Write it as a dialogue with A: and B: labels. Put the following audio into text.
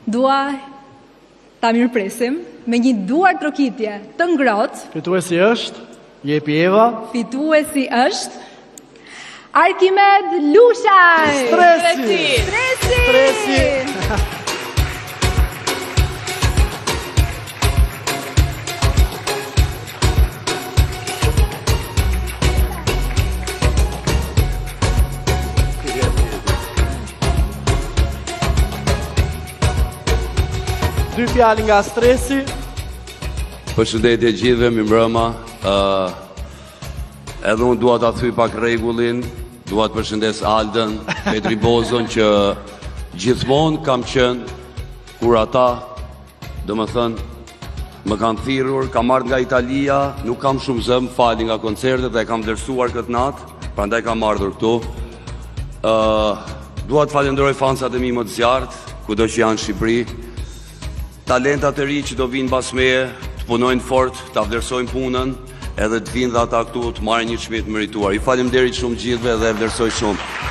A: Dua ta mirëpresim me një duar trokitje të ngrohtë.
B: Fituesi është Jepi Eva.
A: Fituesi është Arkimed Lushaj.
B: Stresi. Dy fjalë nga Stresi.
C: Përshëndetje gjithëve, mirëmbrëma. Edhe unë dua ta thyj pak rregullin, dua të përshëndes Aldën, Petri Bozon që gjithmonë kam qenë kur ata, domethënë, më kanë thirrur, kam ardhur nga Italia, nuk kam shumë zëm, fali nga koncertet dhe e kam vlerësuar këtë natë, prandaj kam ardhur këtu. Dua të falenderoj fansat e mi më të zjarrt, kudo që janë në Shqipëri. Talentat e ri që do vinë pas meje, të punojnë fort, të vlerësojnë punën, edhe të vinë dhe ata këtu të marrin një çmim të merituar. I faleminderit shumë gjithëve dhe vlerësoj shumë.